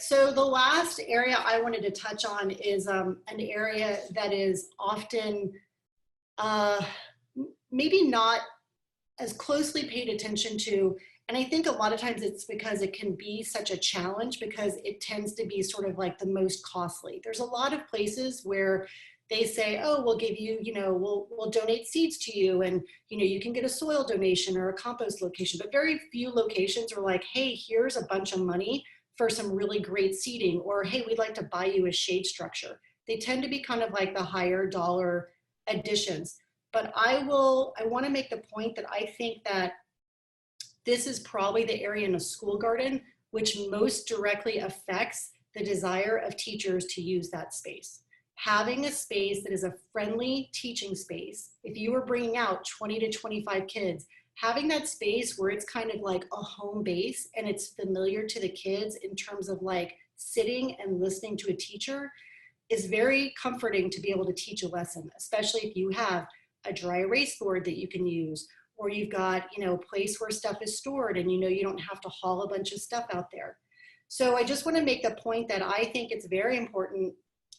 right, so the last area I wanted to touch on is an area that is often uh, maybe not as closely paid attention to. And I think a lot of times it's because it can be such a challenge because it tends to be sort of like the most costly. There's a lot of places where they say, oh, we'll give you, we'll donate seeds to you, and, you can get a soil donation or a compost location. But very few locations are like, hey, here's a bunch of money for some really great seeding, or hey, we'd like to buy you a shade structure. They tend to be kind of like the higher dollar additions. But I want to make the point that I think that this is probably the area in a school garden which most directly affects the desire of teachers to use that space. Having a space that is a friendly teaching space, if you were bringing out 20 to 25 kids, having that space where it's kind of like a home base and it's familiar to the kids in terms of like sitting and listening to a teacher is very comforting to be able to teach a lesson, especially if you have a dry erase board that you can use, or you've got, a place where stuff is stored and you don't have to haul a bunch of stuff out there. So I just want to make the point that I think it's very important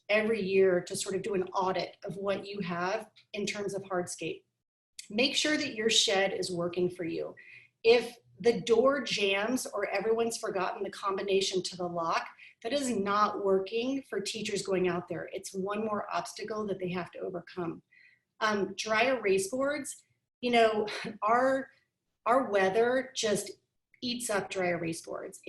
every year to sort of do an audit of what you have in terms of hardscape. Make sure that your shed is working for you. If the door jams or everyone's forgotten the combination to the lock, that is not working for teachers going out there. It's one more obstacle that they have to overcome. Dry erase boards, our weather just eats up dry erase boards.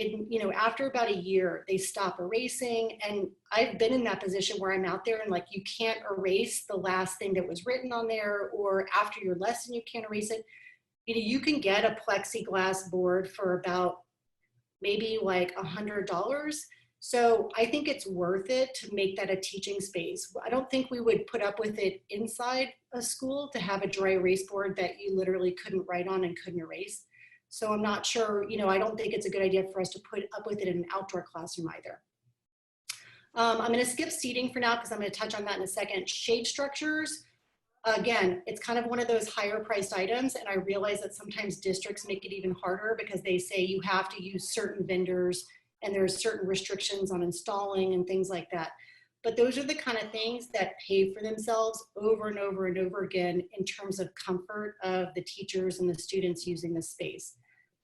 After about a year, they stop erasing. And I've been in that position where I'm out there and like, you can't erase the last thing that was written on there, or after your lesson, you can't erase it. You can get a plexiglass board for about maybe like $100. So I think it's worth it to make that a teaching space. I don't think we would put up with it inside a school to have a dry erase board that you literally couldn't write on and couldn't erase. So I'm not sure, I don't think it's a good idea for us to put up with it in an outdoor classroom either. I'm going to skip seating for now because I'm going to touch on that in a second. Shade structures, again, it's kind of one of those higher priced items, and I realize that sometimes districts make it even harder because they say you have to use certain vendors and there's certain restrictions on installing and things like that. But those are the kind of things that pay for themselves over and over and over again in terms of comfort of the teachers and the students using the space.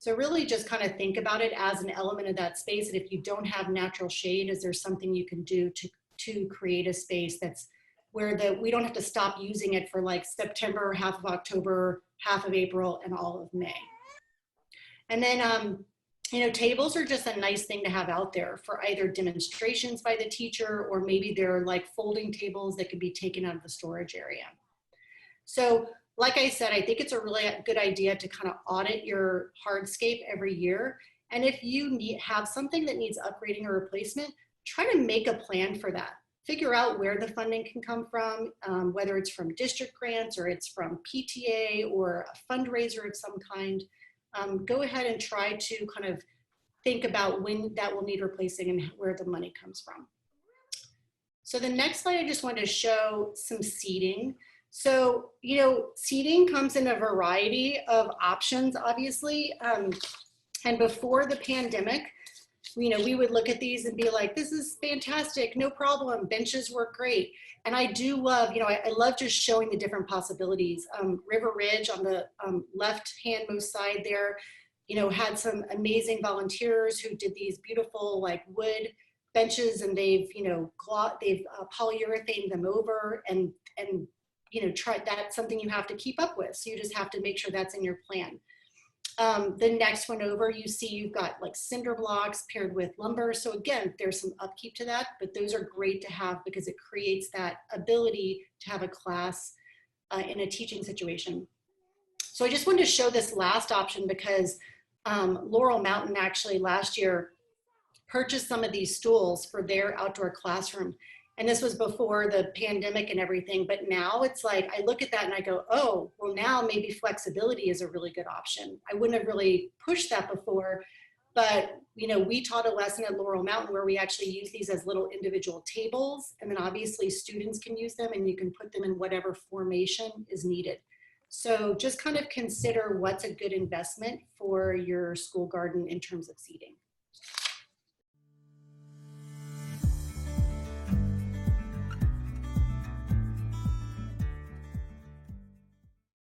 So really just kind of think about it as an element of that space. And if you don't have natural shade, is there something you can do to create a space that's where we don't have to stop using it for like September, half of October, half of April, and all of May. And then, tables are just a nice thing to have out there for either demonstrations by the teacher, or maybe they're like folding tables that could be taken out of the storage area. So like I said, I think it's a really good idea to kind of audit your hardscape every year. And if you have something that needs upgrading or replacement, try to make a plan for that. Figure out where the funding can come from, whether it's from district grants or it's from PTA or a fundraiser of some kind. Go ahead and try to kind of think about when that will need replacing and where the money comes from. So the next slide, I just wanted to show some seating. So, seating comes in a variety of options, obviously. And before the pandemic, we would look at these and be like, this is fantastic, no problem, benches work great. And I do love, I love just showing the different possibilities. River Ridge on the left-handmost side there, had some amazing volunteers who did these beautiful like wood benches, and they've polyurethane them over and that's something you have to keep up with. So you just have to make sure that's in your plan. The next one over, you see you've got like cinder blocks paired with lumber. So again, there's some upkeep to that, but those are great to have because it creates that ability to have a class in a teaching situation. So I just wanted to show this last option because Laurel Mountain actually last year purchased some of these stools for their outdoor classroom. And this was before the pandemic and everything, but now it's like, I look at that and I go, oh, well now maybe flexibility is a really good option. I wouldn't have really pushed that before, but we taught a lesson at Laurel Mountain where we actually use these as little individual tables, and then obviously students can use them and you can put them in whatever formation is needed. So just kind of consider what's a good investment for your school garden in terms of seating.